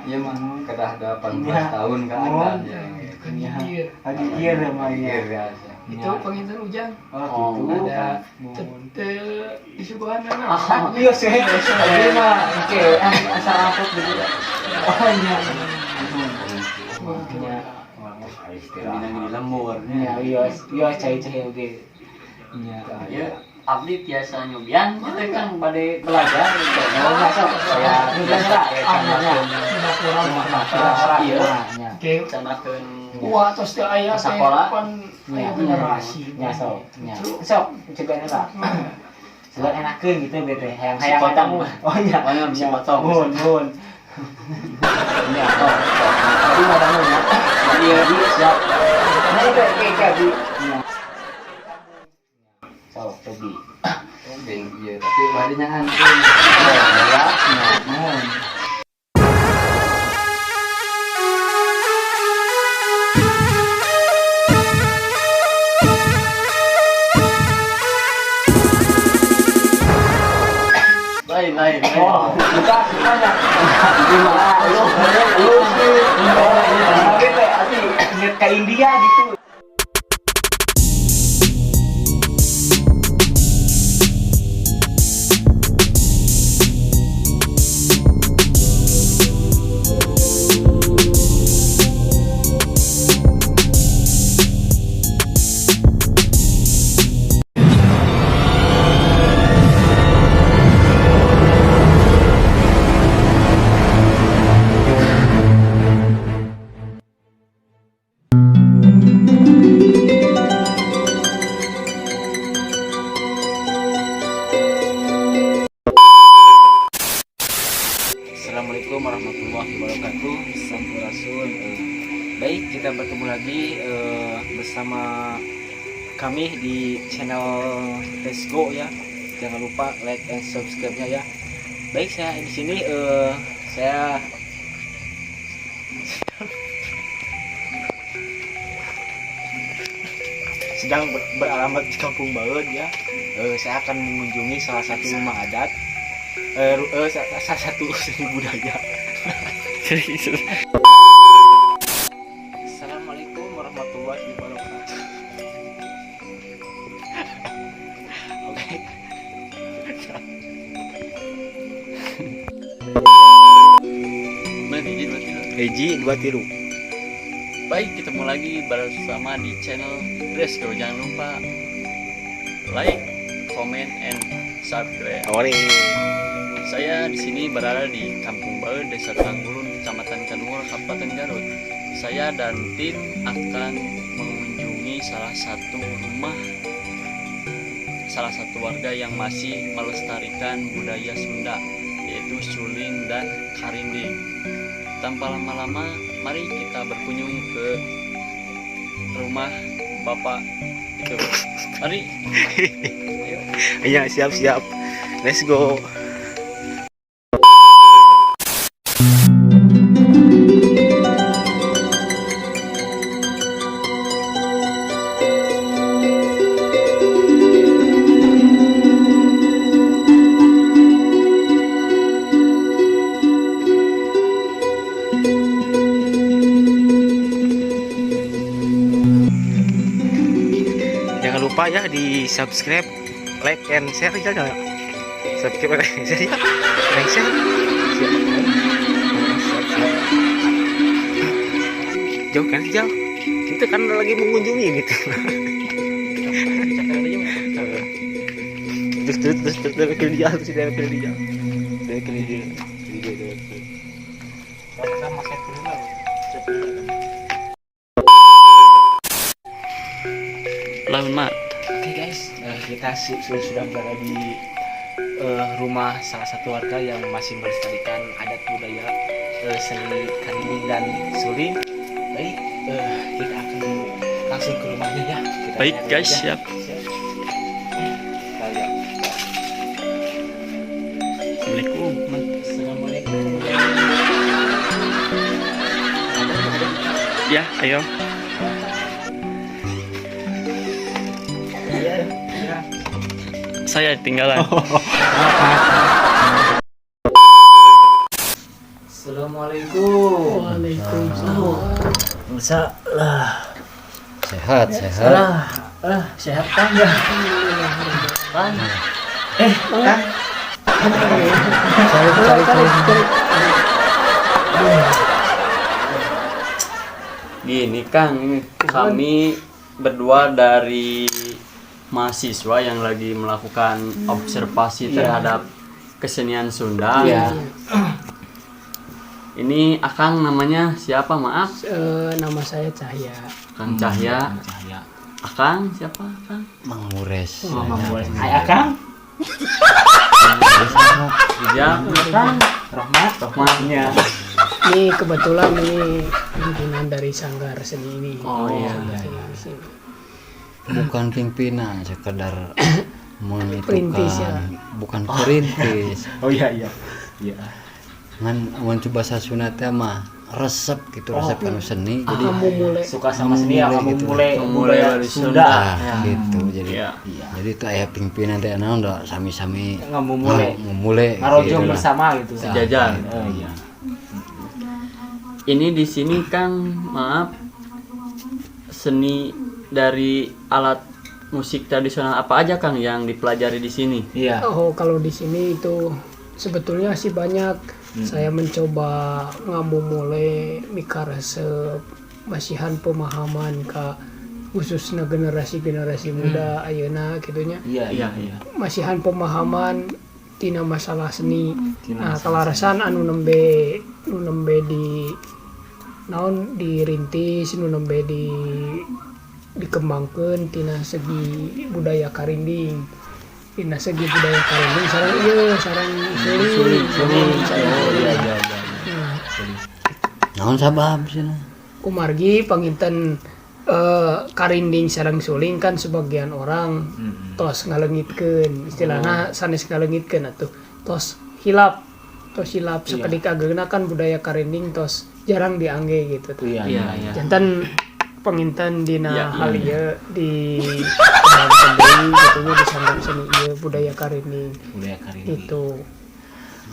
Iya mah kedah 18 tahun ke atas ya. Agikir namanya. Itu penginten hujan. Oh, gitu. Ada di suguhan Iya sih. Jadi mah oke, asal apot gitu. Oh iya. Bintang di lemur. Iya cai-cai oke. Iya. Ya, abdi tiasa nyobian kita kan bade belajar gitu. Masuk saya tugas lah ya Oke. canakeun Wah, terus teh aya Sekolah. aya generasi. Sok cegahna lah. Sudah enakeun gitu bete. Hayang potong. Oh iya. Mana bisa potong. Mun. Iya. Tadi ada ya. Iya, siap. Nah itu kayak di. Sok cobi. Beng iya, tapi bade nyahan. Lain. Oh, kita semuanya. Lu gitu, inget ke India gitu. Assalamualaikum warahmatullahi wabarakatuh. Sampurasun. Baik, kita bertemu lagi bersama kami di channel Let's Go ya. Jangan lupa like and subscribe-nya ya. Baik, saya di sini saya sedang beralamat di Kampung Baeud ya. Saya akan mengunjungi salah satu rumah adat. Salah satu seni budaya. Assalamualaikum warahmatullahi wabarakatuh. Oke. Hiji dua tilu. Baik, ketemu lagi bersama di channel Resco. Jangan lupa like, comment, and subscribe. Saya di sini berada di Kampung Baeud, Desa Tanggulun, Kecamatan Kanur, Kabupaten Garut. Saya dan tim akan mengunjungi salah satu warga yang masih melestarikan budaya Sunda, yaitu suling dan karinding. Tanpa lama-lama, mari kita berkunjung ke rumah Bapak itu. Mari. Ayo. Iya, siap. Let's go. Jangan lupa ya di subscribe, like, and share ya. Subscribe, like, share ya. Like, share. Jauh kan jauh. Kita kan lagi mengunjungi gitu. Terus ke dia. Sama saya dulu. Selamat. Oke guys, kita sudah berada di rumah salah satu warga yang masih melestarikan adat budaya seni karinding dan suling. Baik, kita akan langsung ke rumahnya ya. Kita Baik lihat guys, aja. siap. Kita lihat. Assalamualaikum. Assalamualaikum. Ya, ayo. Saya tinggalan. Assalamualaikum Assalamualaikum. Waalaikumsalam. Salah. Sehat. Sehat kan ya? Kan? Kan? Gini Kang, ini kami berdua dari mahasiswa yang lagi melakukan observasi terhadap kesenian Sunda. Iya. Ini Akang namanya siapa? Maaf, Nama saya Cahya. Kang Cahya. Cahya. Akang siapa? Akang? Mangures. Oh, Mangures. Hai Akang. Ijab. Akang. Rahmatnya. Ini kebetulan ini pimpinan dari Sanggar Seni ini. Oh, iya. Di sini. Bukan pimpinan, sekedar Perintis, ya. menentukan. Bukan perintis. Oh iya. Iya. Ngan coba bahasa Sunda teh mah resep gitu, resep kanu seni. Jadi Kamu mulai Suka sama seni ya, kamu Gitu. mulai Dari Sunda. gitu. Jadi Iya. jadi itu aya pimpinan teh naon da sami-sami Ngamumule. mulai Ngarojong bersama gitu. Sejajar. Oh iya. Ini di sini Kang, maaf, seni dari alat musik tradisional apa aja Kang yang dipelajari di sini? Iya. Oh, kalau di sini itu sebetulnya sih banyak. Saya mencoba ngamumule mikaresep masihan pemahaman ka khususnya generasi-generasi muda ayeuna gitunya. Iya. Masihan pemahaman tina masalah seni. Nah, kalarasan anu nembe di naon dirintis, nu nembe dikembangkeun tina segi budaya karinding. Tina segi budaya karinding sareng suling. Iya. naon sabab cenah. Kumargi panginten karinding sareng suling kan sebagian orang tos ngaleungitkeun istilahna sanes ngaleungitkeun atuh tos hilap sakedik ageuna kan budaya karinding tos jarang diangge gitu tuh. Iya. Jantan penginten dina Iya, hal ieu di dalam sendiri gitu di sanggar seni ieu budaya karinding itu.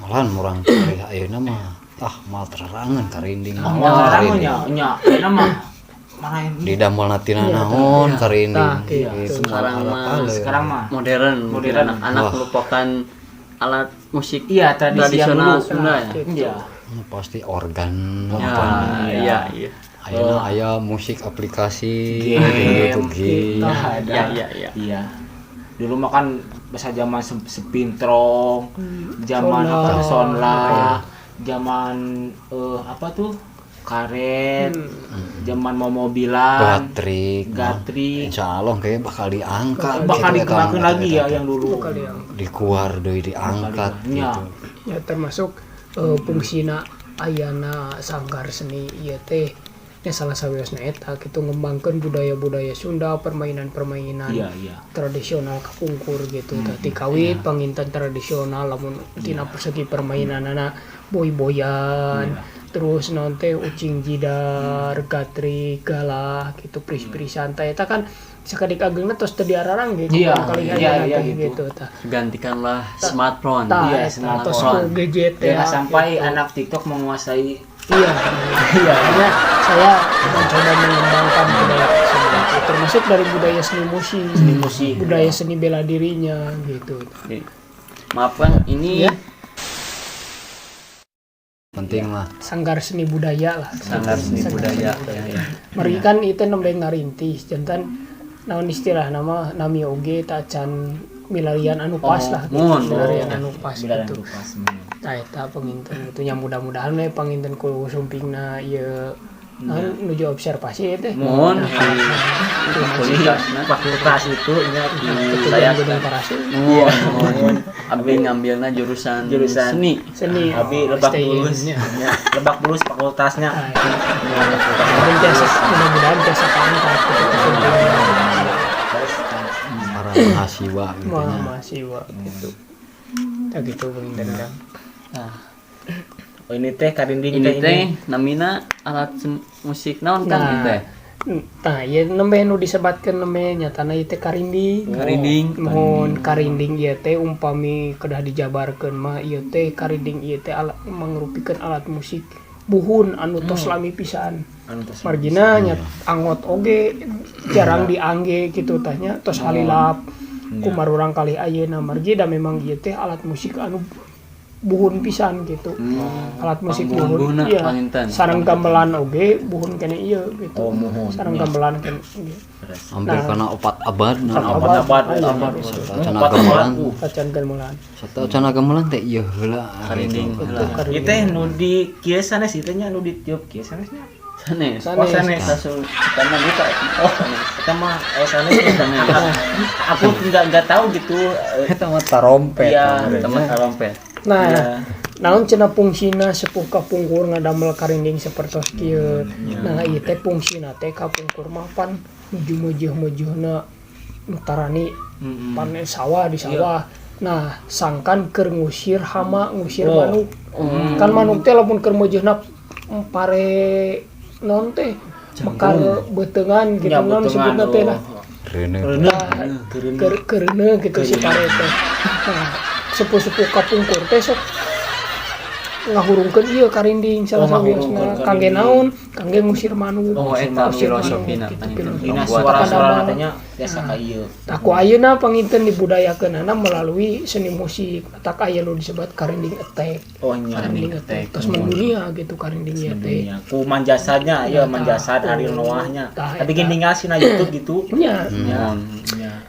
Malahan urang teh ayeuna mah mal terangan karinding. Nya nama marahin Di damel natina Iya, naon iya. karinding. Tah, gitu. Itu Sekarang mah sekarang mah modern, anak-anak Wah. melupakan alat musik iya tradisi yang tradisional dulu. Sunda ya. Gitu. Iya. Pasti organ Ya, apa. iya. Ayeuna aya musik aplikasi Game. gitu game. Nah, ada. Iya. Iya. Dulu mah kan bahasa zaman sepintrong, zaman apa sonla, zaman apa tuh? Karet, zaman mau mobilan, Gatrik. Insya Allah kayak bakal diangkat. bakal gitu, dikembangkan eta lagi ya yang dulu. Kali yang dikuar deui diangkat Iya. gitu. ya termasuk fungsina ayana sanggar seni ieu teh nya salah sawiosna eta kitu ngembangkeun budaya-budaya Sunda, permainan-permainan Iya. tradisional kapungkur gitu. Tadi kawit panginten tradisional lamun tina persegi permainanana boy-boyan. Terus nanti ucing jidar, gatri, galah gitu, pris-pris santai. Eta kan sakadik ageungna tos teu diararang gitu. Iya, kalian iya, gitu tah. Gantikanlah smartphone. Tah, Iya, eta tos smartphone. ku gadget Jangan ya, sampai gitu. anak TikTok menguasai. Iya, makanya saya mencoba mengembangkan budaya tersebut, termasuk dari budaya seni musik, budaya seni bela dirinya gitu. Jadi, maaf Kang, ini Ya. Penting mah. Sanggar seni budaya lah. sanggar seni budaya. Ya. Mari kan itu nembe ngarintis, jantan naon istilah nama nami oge tacan milarian anu pas lah, mohon. milarian anu pas Bilaran gitu. lupa. Tah eta panginten gitu nya mudah-mudahan we panginten ku sumpingna ieu nuju observasi teh. Mohon Fakultas itu ingat di saya gedung parasut. mohon abdi ngambilna jurusan seni. Seni. Abi Lebak stay Bulus. in-nya. Ya, Lebak Bulus fakultasnya. Mudah-mudahan jasa keangkat gitu sumpingna. Para mahasiswa gitu nya. Mahasiswa gitu. Tah gitu panginten Kang. Oh ini teh karinding Ini teh namina alat musik naon Kang Nah. teh? Nah, ya nembe nu disebatkeun nembe nyatana ieu teh karinding. Karinding. Mohon karinding ieu teh umpami kedah dijabarkeun mah ieu teh karinding ieu teh mangrupikan alat musik buhun anu tos lami pisan. Anu tos Margina nya angot oge jarang diangge gitu tanya tos halilap kumar urang kali ayeuna margi da memang ieu teh alat musik anu buhun pisan gitu. Alat musik buhun Pangbuhna, iya panginten. sareng gamelan oge buhun kene ieu gitu. Oh, muhun. Sareng gamelan kene. hampir Nah. kana 4 abad Kan nah. Abad Cenah gamelan. Kacan gamelan. Satu cenah gamelan teh ieu heula. Karinding heula. Ieu teh nu di kieu sanes ieu teh nya nu ditiup kieu sanesnya. Sanes. Oh, sanes. Langsung karena buka. Oh, kita mah sanes sanes. Aku enggak tahu gitu. Eta mah tarompet. Iya, Teman tarompet. Nah, Iya. naon cenah fungsina sepuh kapungkur ngadamel karinding sapertos kieu. Nah, ieu teh fungsina teh kapungkur mah pan mujuh-mujuh-mujuhna nutarani panen sawah di sawah. Nah, sangkan keur ngusir hama, ngusir manuk. Kan manuk teh lamun keur mujuhna pare naon teh mekar beuteungan gitu Ya, naon beuteungan, disebutna teh nah. Reuneu. Keureuneung gitu si pare teh. Nah, sepuh-sepuh kapungkur teh sok ngahurungkeun ieu karinding salah sawiosna kangge naon kangge ngusir manuk. Oh, eta Ngusir filosofina manuk, gitu, panginten. filosofi. Dina Buat suara-suara tanya biasa ka ieu. Aku ayeuna panginten dibudayakeunana melalui seni musik. Tak aya nu disebut karinding attack. Oh nya. Karinding attack. Terus mendunia gitu karinding ieu teh. Dunia. Ku manjasanya ya manjasad hari Noahnya. Tapi gini ngasih na YouTube gitu. Nya, Ya.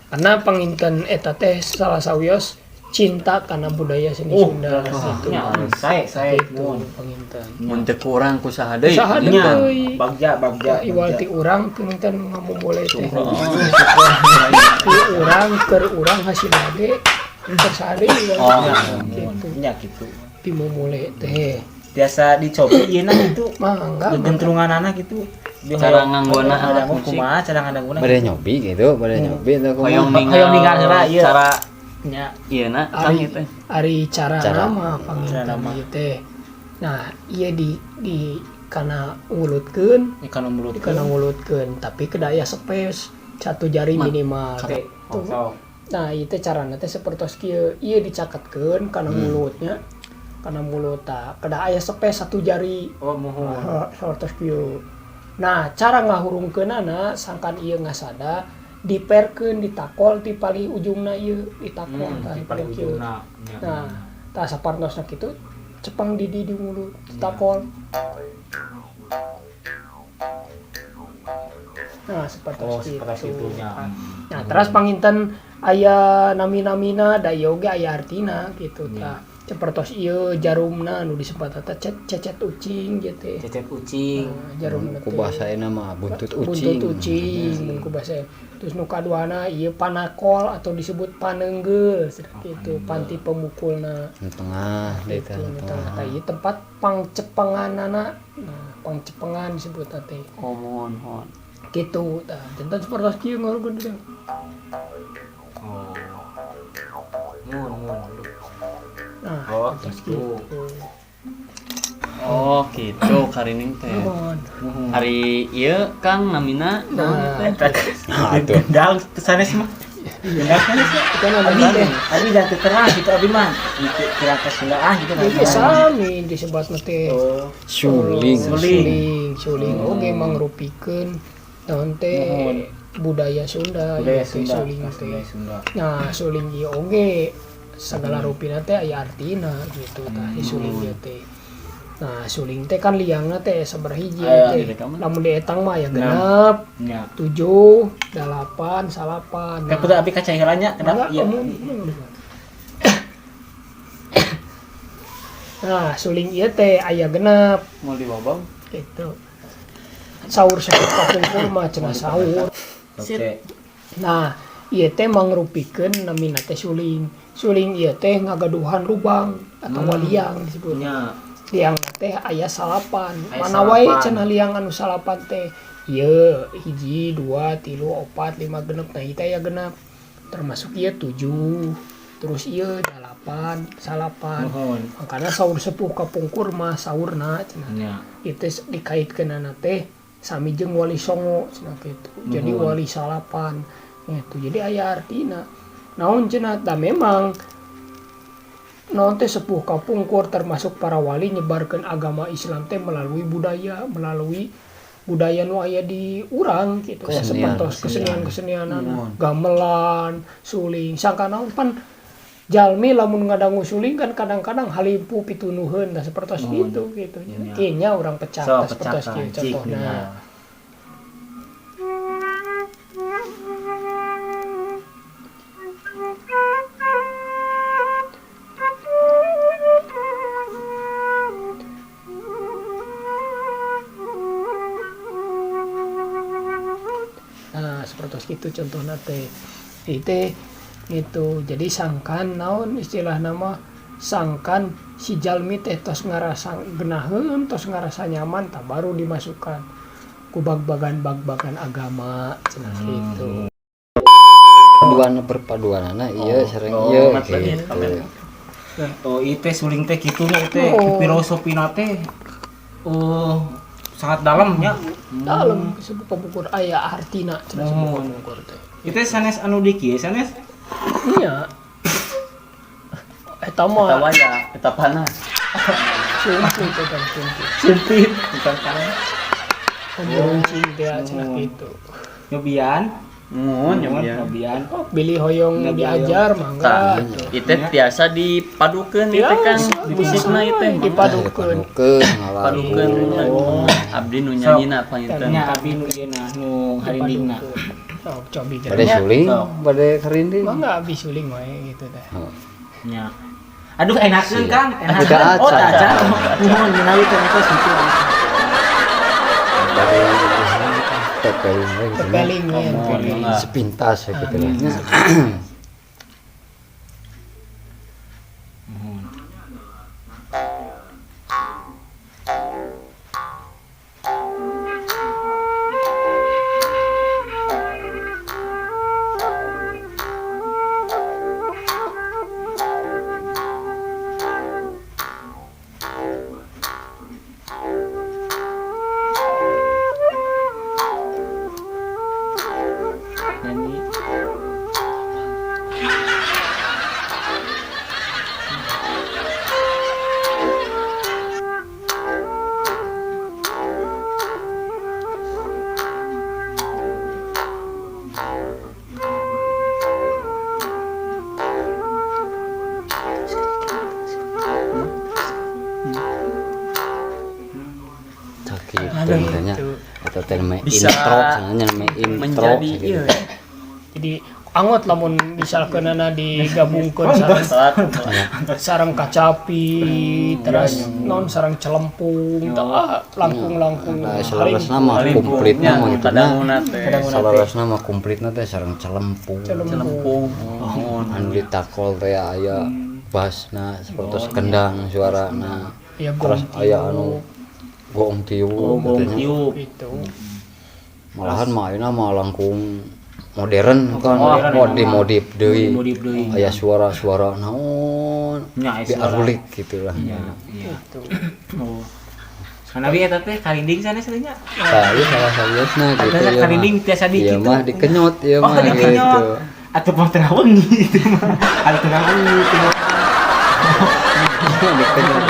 karena panginten eta teh salah sawios cinta karena budaya seni Sunda. Gitu. Ya, saya Gitu panginten. Mun teu kurang ku saha deui. Saha deui. nya Euy. bagja. Iwal ti urang panginten ngamumpule teh. Ti urang keur urang hasil lage tersade Oh, gitu. Nya gitu. Ti mumule teh. Biasa dicoba ieu na gitu. Mah enggak. Gentrungan anak gitu. Cara nganggona alat ada musik. kumaha cara ngadanguna. Bade nyobi gitu, bade nyobi teh Hoyong kumaha. Hoyong ningal heula, ieu. Cara Nya ieu na kang Ari, ieu teh. ari cara Cara. nama panginten nama. ieu teh. Nah, ieu di kana ngulutkeun, ikan mulut kana ngulutkeun, tapi kedaya sepes satu jari minimal teh. Tuh. Nah, ieu teh carana teh sapertos kieu. Ieu dicaketkeun kana mulutnya. Kana mulut tah kada aya sepes satu jari. Oh mohon. Sapertos kieu. Nah, cara ngahurungkeunana sangkan ieu ngasada diperkeun ditakol ti pali ujungna ieu ditakol tah Di paling kieu. ujungna. Nah, tah sapartosna kitu cepeng di mulut ditakol. Nah, Oh, seperti seperti itu. itunya. Nah, terus panginten aya nami-namina da ieu ge aya artina gitu tah. Sapertos ieu jarumna anu disebut eta cecet ucing gitu. Cecet ucing. Jarumna Ku teh. basaena mah buntut ucing. Buntut ucing mun ku basa. Terus nu kaduana ieu panakol atau disebut panenggel gitu, panti pemukulna. Di tengah, di Gitu, tengah. tah ieu tempat pangcepenganana. Nah, pangcepengan disebut teh. Oh, mohon. Gitu tah. Janten sapertos kieu ngeureun teh. Oh. Mun. Nah, Oh, sapertos gitu. kieu. Oh, gitu karinding teh. Mohon. Hari ieu Kang namina naon teh? Atuh. Gendang sanes mah. Gendang sanes mah. Kan ada teh. Abi dan terang gitu abi mah. Kira ke Sundaan gitu Ieu sami disebutna teh. Oh. Suling. Suling oge mangrupikeun naon teh budaya Sunda. Budaya ieu teh Sunda. suling teh. Budaya Sunda. Nah, suling ieu oge segala rupina teh aya artina gitu tah si suling ieu teh. Nah, suling teh kan liangna teh sabaraha hiji Aya, teh. di rekam. Lamun di etang mah aya genep, Nya. 7, 8, 9. Kan kudu abi kaca heulanya kenapa? Iya. Nah, suling ieu teh aya genep Mau dibobong? gitu. Saur sakit kapungkur mah cenah saur. Oke. Nah, ieu teh mangrupikeun namina teh suling. Suling ieu teh ngagaduhan lubang atau liang disebutnya. Nya. Liang teh aya salapan. Aya Mana wae salapan. cenah liang anu salapan teh. Ieu 1, 2, 3, 4, 5 genep. Nah, ieu teh aya genep. Termasuk ieu 7. Terus ieu 8, salapan. Mohon. Makanya saur sepuh kapungkur mah saurna cenah. Nya. Itu dikaitkeunana teh sami jeung wali songo cenah kitu. Jadi wali salapan gitu. Jadi aya artina. Naon cenah da memang naon teh sepuh kapungkur termasuk para wali nyebarkan agama Islam teh melalui budaya nu aya di urang gitu ya, Kesenian, seperti kesenian gamelan, suling, sangka naon pan jalmi lamun ngadangu suling kan kadang-kadang halimpu pitunuheun da seperti itu gitu nya. Kinya urang pecah So seperti pecahkan kieu cik contohna. Nah, seperti itu contohnya teh. Itu jadi sangkan naon istilah nama sangkan si jalmi teh tos ngarasa geunaheun, tos ngarasa nyaman tah baru dimasukkan ku bag-bagan agama cenah gitu. Perpaduanana ieu sareng ieu gitu. Oh itu suling teh kitu nya teh filosofina teh sangat dalamnya. Dalam disebut pabungkur aya artina cenah sebut pabungkur teh. Itu sanes anu di kieu sanes Iya. Eta mah Eta waya, eta panah. sumpit eta sumpit. sempit bukan panas. Runcing teh cenah gitu. Nyobian Mun ya. nyobian Oh, Billy hoyong Nggak diajar Tah, mangga. itu tiasa dipadukeun itu kan bisikna itu dipadukeun. padukeun abdi nu nyanyina panginten. nya abi nu ieu nah nu harindingna. Oh, cobi Bade geranya. suling, bade kerinding. Mangga abis suling wae gitu teh. Nya. Aduh enakeun Kang, enakeun. Tidak acan. Oh, tak acan. Nuhun menawi teh itu situ. Bade tepeling we gitu. Tepeling we. Ngomong. Sepintas we gitu lah. Nyanyi. Sakitu katanya. Eta teh mah Bisa intro, sananya mah intro. Menjadi sakitu. ieu Jadi angot lamun misalkeunana digabungkeun sareng kacapi terus non sareng celempung tah langkung-langkung Nah, salarasna mah komplitna mah gitu kadanguna teh Salarasna mah komplitna teh sareng celempung. celempung. Anu ditakol teh aya basna sapertos kendang suarana. ya Terus aya anu goong tiup katanya. Tiup. itu. Malahan mah ayeuna mah langkung modern kan, modern, modif deui. Modif deui. Aya suara-suara naon Nya suara. diarulik gitu lah. Iya. Itu. Oh. Kanabi eta teh karinding sana nya. Tah ieu salah saeusna gitu Ada ya. karinding tiasa di Ieu kitu. mah dikenyot ieu Oh, mah dikenyot. gitu. Atuh mah tengah wengi itu mah. Ada tengah wengi itu mah. Dikenyot.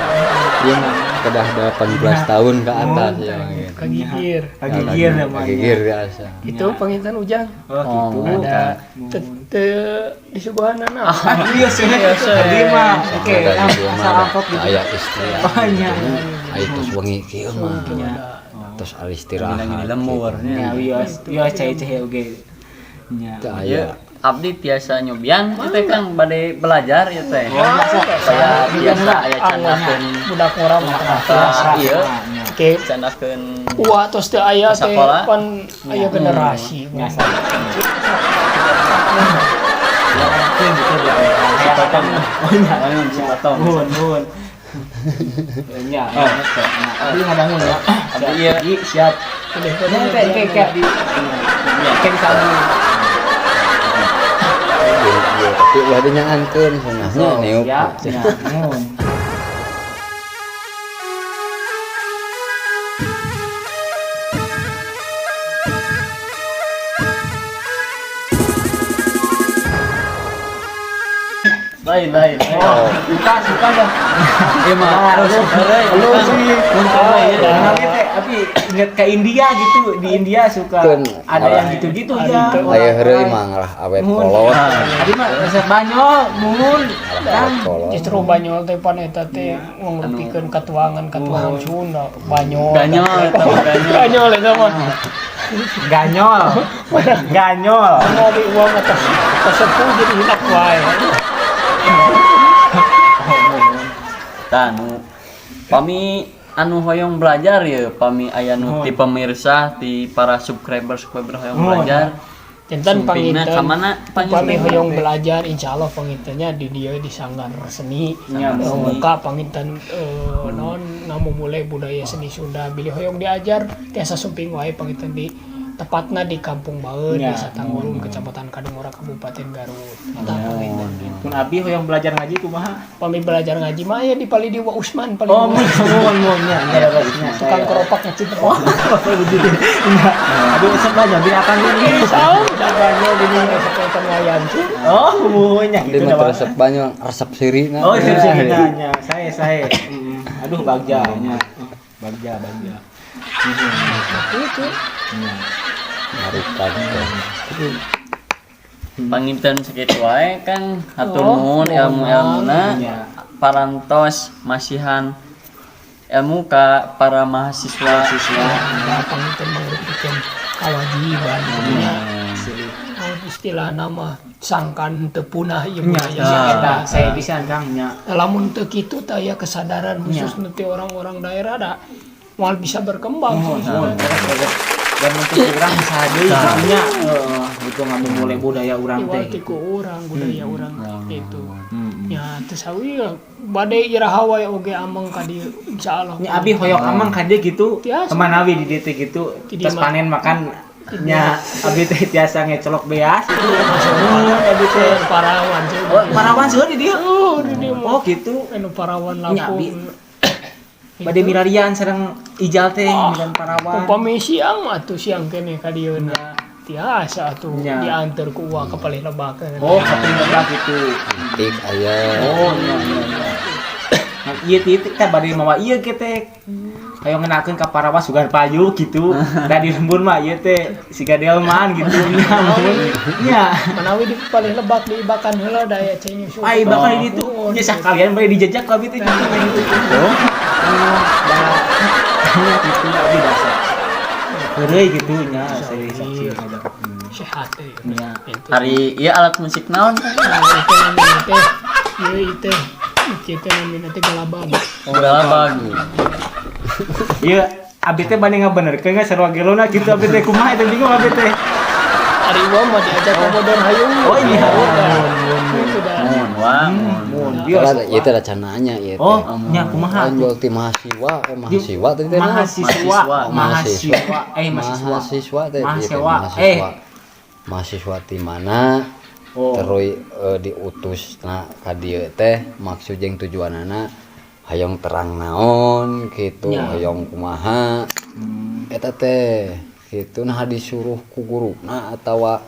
Ieu mah kedah 18 tahun ke atas ya gitu. Kagigir. Kagigir namanya. Kagigir biasa. Itu pengintan ujang. Oh, gitu. Ada tete di subuhanana. Iya sih. Tadi mah oke, Ada ieu asal mah angkot gitu. aya istri. Banyak. Aya tos wengi kieu mah. Tos Lagi istirahat. lembur Ya, wios cai-cai oge. Nya. Teu Ieu aya. abdi tiasa nyobian teh Kang bade belajar ya teh. Saya biasa aya candakeun Budak orang mah ieu Oke, candakeun ua tos teu aya teh Sakola. pan aya generasi. Biasa. Ya, kan gitu dia. Kayak potong. Oh, nya. Lamun si potong. Nuhun. Nya. Abdi ngadangun ya. Abdi ieu Siap. Pilih Kayak di kayak sabu. Iya, tapi ulah dinyaankeun cenahnya neuk. Siap. Nya. Nuhun. lain. Suka dah. Iya mah harus Lu sih tapi inget ke India gitu, di India suka Kan, ada yang gitu-gitu ya. Aya heureuy mah ngalah awet kolot. Tadi mah resep banyol, mun. Awet kolot. Justru Banyol teh pan eta teh ngelupikeun katuangan Sunda. Banyol. Ganyol. Banyol eta mah. Ganyol. Ngomong uang atas sepuh jadi hinak wae. Tanu pami anu hoyong belajar ya pami aya nu ti pemirsa ti para subscriber hoyong belajar Jantan sumpingna panginten ka mana upami hoyong belajar insyaallah pangintennya di dia di sanggar seni muka panginten non namu mulai budaya seni Sunda bilih hoyong diajar tiasa sumping wae panginten di tepatna di Kampung Baeun Desa Tanggulun Kecamatan Kadungora Kabupaten Garut. Kun abi hoyong belajar ngaji kumaha? Pami belajar ngaji mah ya di Palidi Wa Usman paling Oh, mun nya. tukang keropak ngecit. Aduh resep banyol bila akan ini. Tahu udah banyak di mana sekolah wayang tuh. Oh, munya Dia gitu mah dah. resep banyak resep sirina. Oh, nya. Saya. Aduh bagjanya. Bagja. Itu. Marikan teh. panginten sakitu wae kan hatur nuhun ilmu-ilmuna parantos masihan ilmu ka para mahasiswa Panginten mengurupikan kewajiban istilah nama sangkan teu punah ieu budaya. Saya bisa kangnya. Lamun teu kitu teh aya kesadaran khusus nanti orang-orang daerah da moal bisa berkembang. Dan untuk orang sadeu nya itu ngamu mulai budaya urang teh. Iwati ku urang budaya urang gitu. Ya teu sawi bade iraha wae oge ameng ka dieu insyaallah. Nya abi hoyong amang ka dieu gitu. Tiasa. Kemana abi di dieu teh gitu. Terus panen makan nya abi teh tiasa ngecolok beas itu. Abi teh parawan sih. Oh, parawan seueur di dieu. Oh, di dieu mah Oh gitu. anu parawan Nya, Abi. Lampung. Bade milarian sareng ijal teh milan parawan. Umpami siang mah tuh siang kene ka dieuna. Tiasa tuh Nya. diantar ku uang ke Palih Lebakeun. Oh, kaping lebak gitu. Tik aya. Oh, iya. Nah, ieu titik teh bade mawa ieu kita. Kayak ngenakeun ka parawas sugan payu gitu. Da di lembur mah ieu teh siga delman gitu nya mun. Nya. Manawi di Palih Lebak diibakan heula daya cenyu. Ai bakal di ditu. Nya sakalian bade dijejak ka abi teh gitu. Nya gitu abi dasar. Heureuy gitu nya saya saksi ada. Sehat teh. Nya. hari ieu alat musik naon Itu namanya teh. Ieu teh. Kita namanya teh galabag. galabag Ieu abi teh bade ngabenerkeun geus sarua gelona gitu abi teh kumaha eta bingung abi teh. Ari wa mah diajak ke Bodor Hayung. Oh iya. Itu dah. Mun Ieu teh cananya ieu teh. Oh, nya kumaha? Anjol ti mahasiswa teh teh. Mahasiswa Mahasiswa teh. Mahasiswa ti mana? Terus diutusna ka dieu teh maksud jeung tujuanana hayong terang naon gitu, hayong kumaha. Eta teh gitu nah disuruh ku guruna atawa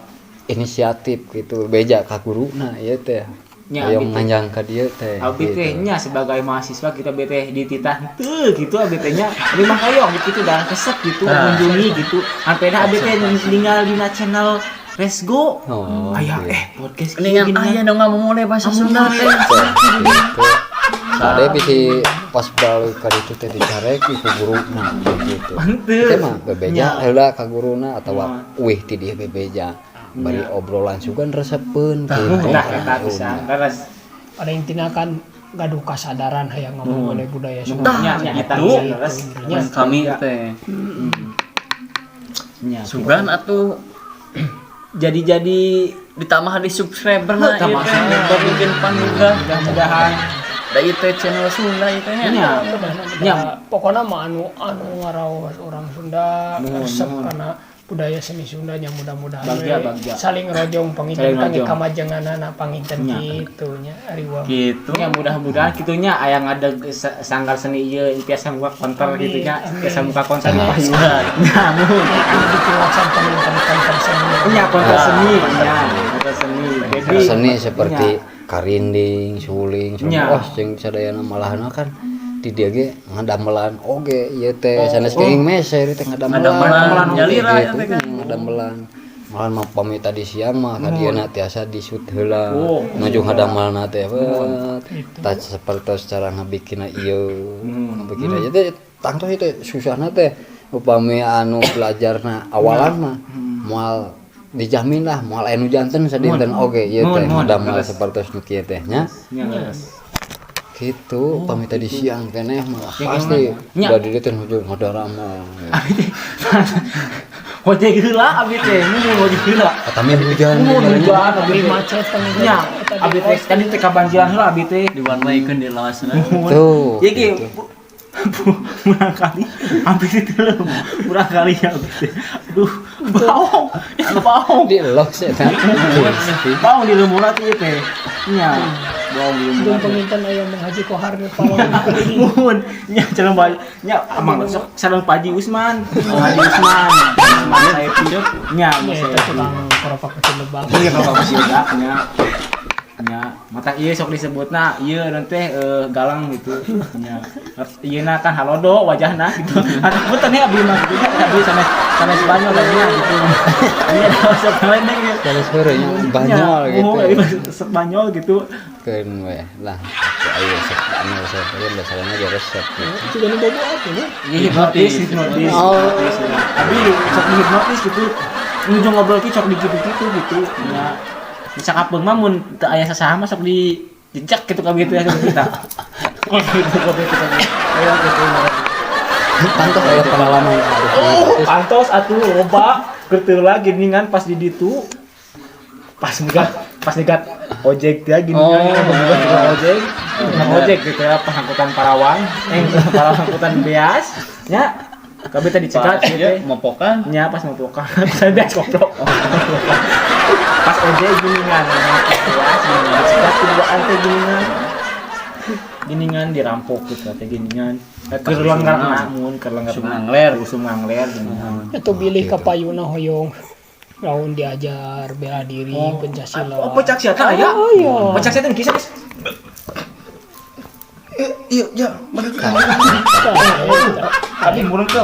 inisiatif gitu beja ka guruna ieu teh. Hayong nganjang ka dieu teh. Abi teh nya sebagai mahasiswa kita beteh dititah teu gitu abi teh nya. Abi mah hayong gitu dah kesep gitu mengunjungi gitu. Ampena abi teh ninggal dina channel Resgo. Aya podcast dengan aya dong mulai bahasa Sunda teh Sade bisi pas balik ka ditu teh dicarek ku guruna gitu. Teh mah bebeja heula ka guruna atawa euih ti dieu bebeja. Bari obrolan sugan resepkeun gitu. Nah, eta bisa. Leres. Ada yang tinakan gaduh kasadaran hayang ngomong oleh budaya Sunda. Nya eta Itu. leres. kami teh Nya sugan atuh jadi ditambah di subscriber nah ieu Tambah teh subscriber. bikin panggungah mudah-mudahan da ieu teh channel Sunda ieu teh nya Ya, pokoknya mah anu ngaraos orang Sunda resep karena budaya seni Sunda yang mudah-mudahan Bagja. saling rojong panginten Saling kami rojong. kamajenganana panginten kitu nya ari wa. gitu ya mudah-mudahan kitunya aya ngadeg sanggar seni ieu tiasa muka konter gitu nya tiasa muka konser payu namun Dikeluarkan panginten konten seni. nya konter seni nya konter seni jadi Seni seperti karinding suling Nya. oh jeung sadayana malahna kan di dia ge ngadamelan oge ieu teh sanes geuing meser teh Ngadamelan, nyalira ya teh kan. ngadamelan malahan mah pami tadi siang mah kadieuna tiasa disut heula Oh. nuju ngadamelna teh tah sapertos cara ngabikina ieu ngabikina ieu teh tangtos teh susahna teh upami anu belajarna awalan mah moal dijamin lah moal anu janten sadinten oge ieu teh ngadamal sapertos nu kieu teh nya Nya geus. gitu upami tadi siang keneh mah Ya, pasti nya. da dieu teh nuju ngadarama Ojek heula abi teh, mun ojek heula. tapi hujan Mun hujan abi teh. macet Nya, abi teh tadi teh kabanjiran heula abi teh. diwarnaikeun di lawasna. tuh Jadi ge murah kali hampir itu murah kali ya abi teh. Aduh, bau. Ya bau. di lock sih kan Bau di lemurah teh teh. Nya. Bau di Jeung lemurah. penginten aya menghaji kohar di pawang Mun, nya calon bayi, nya amang sok sareng Paji Usman. Haji Usman. Usman saya pinjot. Nya, eta saya tukang koropak kecil lebak. iya kalau masih ada nya. Nya, mata ieu sok disebutna ieu nanti galang gitu. Nya. Ieuna kan halodo wajahna gitu. Atuh punten ya abdi mah gitu. Abdi sanes Banyol dan nya gitu. Iya sok lain gitu. kalau sebenarnya Banyol gitu Sok Banyol gitu. kan weh lah ayo resep anu resep ya salahnya dia resep gitu. Itu jadi bobo apa ya? Iya hipnotis. Oh. Tapi sok hipnotis gitu. Ujung ngobrol ki sok dikitu-kitu gitu. Ya. Bisa kapeung mah mun teu aya sasaha mah sok dijejak gitu ka gitu ya kita. Oh gitu ka gitu. Ayo gitu. Pantos aya pengalaman harus Oh, pantos atuh loba keuteulah geningan pas di ditu. Pas nyegat ojek dia gini kan ojek. Ojek gitu ya pas angkutan Parawang, Parawang angkutan beas nya kabeh teh dicegat Pak, gitu. ieu mopokan. Nya pas mau buka saya beas goblok. Pas ojek giningan beas dicegat tujuan teh giningan dirampok gitu teh giningan. Keur lenggar namun keur lenggar usum ngangler giningan. Itu bilih ka payuna hoyong laun diajar bela diri Pancasila. Oh, pecak siata aya? Oh, iya. Pecak siata kisah. Iya, ya, bener kan. Tapi murung tuh.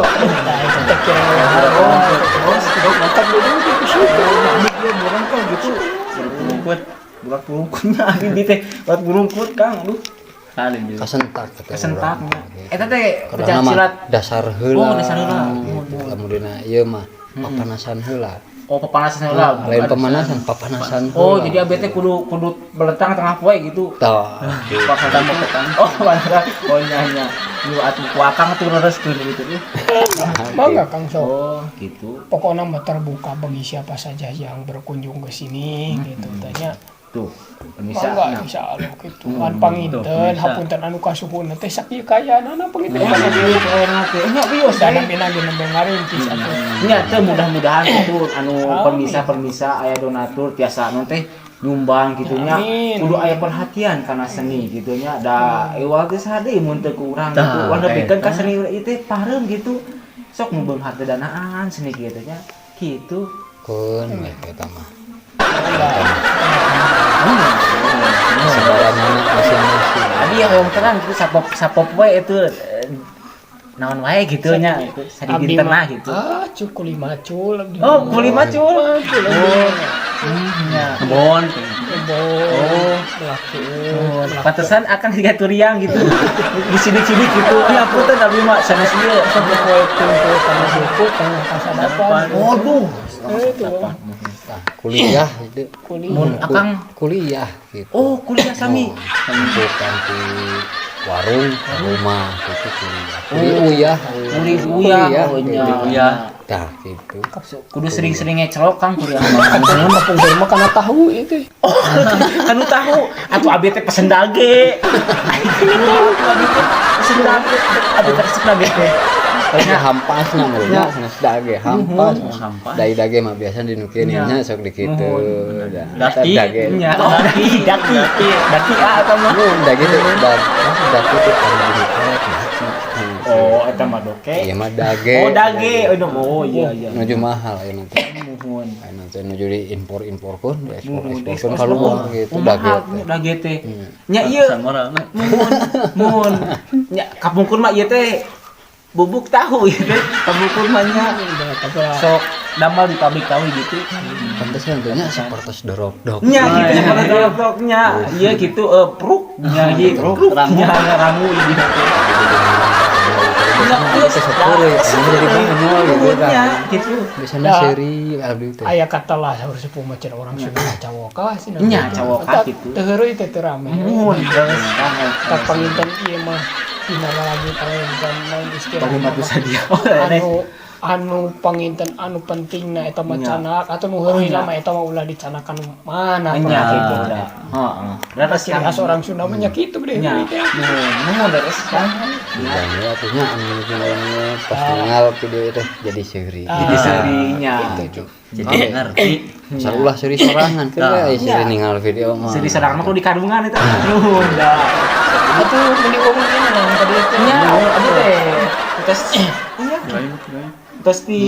Mantap dulu di situ. Dia murung tuh gitu. Burungkut. Burak burungkutnya di teh. Buat burungkut, Kang. Aduh, Kali juga. kasentak kesentaknya. Eta teh karena pecak mah silat. dasar heula Oh, dasar heula. kemudian ieu mah papanasan heula Oh, pepanasan heula. lain pemanasan papanasan Oh, heula. jadi abet teh kudu belentang tengah poe gitu. tah Pas ketemu. Oh, mantap. Oh, nya. Lu atuh kuakang tuh rereskeun gitu. Bangga Kang Sok. Oh, gitu. Pokoknya mah terbuka bagi siapa saja yang berkunjung ke sini gitu tanya. Tuh, Mangga insya Allah gitu. Kan panginten hapunten anu kasuhun teh sakieu kaya nana panginten. Nya bios Dana binagi nembe ngarintis atuh. nya teh mudah-mudahan itu anu permisa aya donatur tiasa anu teh nyumbang gitu nya. Amin. Kudu aya perhatian kana seni gitu nya. Da eueuh geus hade mun teu kurang gitu. Warna bikeun ka seni ieu teh pareum gitu. Sok ngumbang harta danaan seni kieu teh nya. Kitu. kun weh eta mah sebaranana masing-masing Abi yang terang gitu sapop wae itu naon wae gitu nya. Sadi Abdi dinten mah lah gitu. cuk lima cul. Oh, kuli macul. Oh. Nya. Kebon. Oh, laku. Pantesan akan digaturiang gitu. Disidik-sidik gitu. Ya punten abi mah sanes ieu sok poe tunggu kana buku kana kasadapan. Waduh. Itu. tah kuliah itu Mun akang kuliah gitu oh kuliah sami. bukan di warung rumah gitu kuliah Kuliah oh nya. Kuliah. tah gitu Kudu sering-sering ngecelok Kang kuliah. Katanya mah pungkur mah kana tahu itu. Oh, anu tahu atuh abi teh pesen dage. Abi teh pesen dage. Abi teh pesen dage teh. Kayaknya hampas na mulanya sanes dage hampas Hampas. dai dage mah biasa dinukeun nya sok di kitu Daki. dage Nya. Oh, daki. Daki a eta mah. dage teh dage teh anu dinukeun daki Oh, eta mah doke. Iya mah dage. Oh, dage. Oh, iya. Nuju mahal ayeuna teh. Muhun. Ayeuna teh nuju di impor-imporkeun, Muhun, ekspor-eksporkeun ka luar gitu dage mahal teh. dage teh. Nya ieu Samorang. muhun. Nya kapungkur mah ieu teh bubuk tahu ya teh. Kapungkur mah nya sok damel di pabrik tahu gitu. Pantesan teh nya sapertos dorok-dok. Nya gitu pada dorok-doroknya. Iya gitu pruk nya gitu. Pruk nya ramu gitu. Nya ieu Sepure, jadi banyol gitu kan. nya gitu. Biasana seri abdi teh. Aya kata lah harus sepuh macam orang Sunda cawoka sih. Nya cawoka gitu. Teu heureuy teh teu rame. Muhun terus Tak panginten ieu mah dina lagi panginten naon istilah. bagaimana bisa dia. Anu panginten anu pentingna eta mah canak atau nu heureuy mah eta mah ulah dicanakan mana Nya gitu dah. Heeh. Terus ciri khas orang Sunda mah nya kitu gede nya muhun terus kan. Dan ya atunya anu orangnya pas ningali video teh jadi seri. Jadi serinya. Jadi ngerti. Sarulah seri sorangan kan aya seri ningali video mah. Seri serang mah kudu di kandungan eta. Nuhun dah. atuh mending ngomong ieu mah tadi teh Nya abi teh. Terus iya. Terus di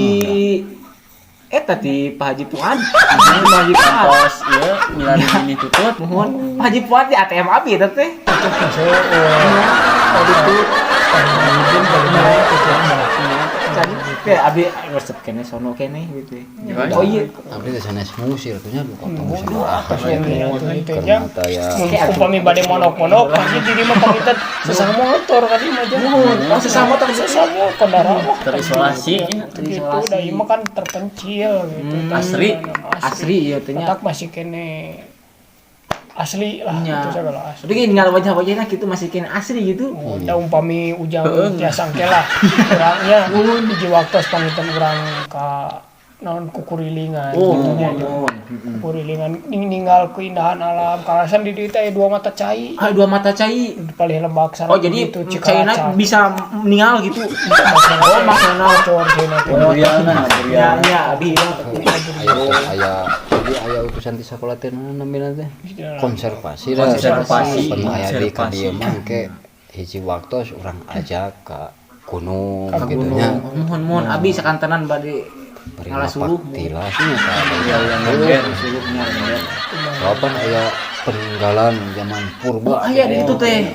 eta di Pak Haji Puan. Pak Haji Puan. Tos ieu milari ini tutut. Mohon Pak Haji Puan di ATM abi eta teh. mungkin bagaimana tujuan Jadi kayak abi resep kene sono kene gitu. Oh iya. Abdi teh sanes musir atunya potong musir. itu ya Ternyata ya umpami bade monok-monok pasti diri mah pangitan sesama motor kali mah Oh sesama motor sesama kendaraan Terisolasi. gitu da ieu mah kan terpencil gitu Asri. Asli ieu teh nya. Otak masih kene asli lah Nya. itu segala asli Tapi kayak ninggal wajah-wajahnya gitu masih kene asli gitu. da umpami ujang tiasa engke lah urangnya di waktu pangitan urang ka naon kukurilingan Oh, gitu nya. mohon. Kurilingan ninggal keindahan alam kalasan di dieu teh dua mata cai Ah dua mata cai. paling lembak sana Oh jadi gitu caina bisa ninggal gitu. oh maksudna cor cenah teh Buriana, Ya ya abi. aya jadi aya utusan di sekolah teh namina teh konservasi lah. Konservasi. Pernah aya di ka dieu mah engke hiji waktu urang ajak ka gunung gitu nya. Mohon abi sakantenan bade Bari ngalah suluh. tilasnya ka yang member. Suluhnya. kapan aya peninggalan zaman purba. Oh aya di itu teh.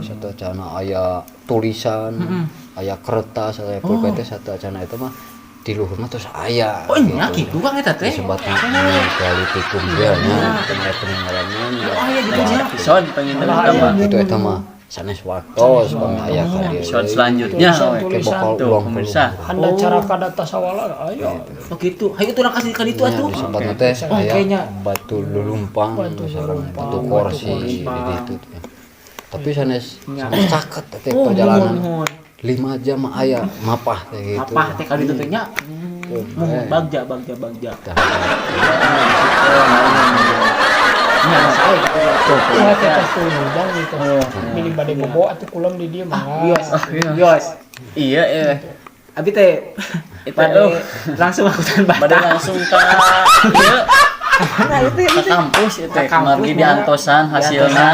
Satu cana aya tulisan, aya kertas, aya pulpen teh satu cana itu mah di luhur mah terus aya. Oh nya gitu Kang eta teh. Disebutna Neolitikum dia nya, peninggalannya. Oh aya di nya. Episode pengen tambah. Itu eta mah sanes waktos pang aya ka dieu. Episode selanjutnya. Ke bokal Tuh, ulang pemirsa. handa cara kadata sawala ayo Oh gitu. Hayu tuh kasih ka ditu atuh. Disebutna teh kayaknya. aya batu lulumpang, sareng batu korsi di ditu teh. Tapi sanes caket teh perjalanan 5 jam mah aya mapah teh gitu. Apa teh ka ditu teh nya. Mohon bagja. Nya saya ya teh pas tuh ujang gitu milih bade bobo atuh kulam di dieu mah Yos. Iya, Abi teh Itu, pada langsung akutan pada Batak. langsung ke ieu, Mana itu ke kampus itu Ke kampus, kemarin di antosan hasilnya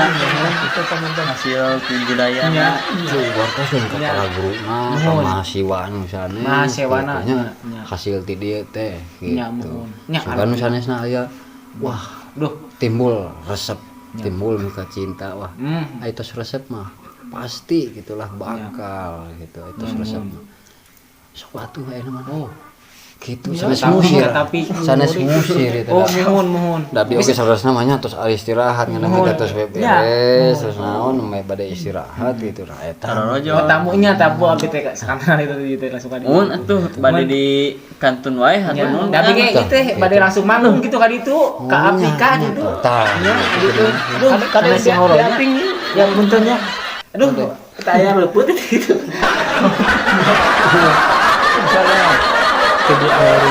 itu panginten hasil budayanya. Cuy, wartos jeung ka para guruna, ka mahasiswa anu sanes. Mahasiswana, Gitu nya. nya. Hasil ti dieu teh Nya, gitu. mohon. Nya, Sugan nu sanesna aya wah, Duh. timbul resep, timbul mika cinta wah. Itu resep mah pasti gitulah bakal gitu. Itu resep mah. Sok atuh aya mah. Oh. Gitu sanes musir. Tapi Sanes musir itu. Oh, mohon. Tapi oke saudara namanya terus istirahat ngana kita terus beres terus naon meh bade istirahat gitu lah eta. Tarorojo. Tamunya tamu abi teh sakantan itu teh langsung ka ditu. Mun atuh bade di kantun wae Ya, hatunun. tapi kayak gitu bade langsung manggung gitu ka ditu, ka Afrika gitu. Tah. Ya, gitu. Aduh, kadang si horornya. diaping Yang buntunya. Aduh, kita aya leupeut gitu. misalnya jadi air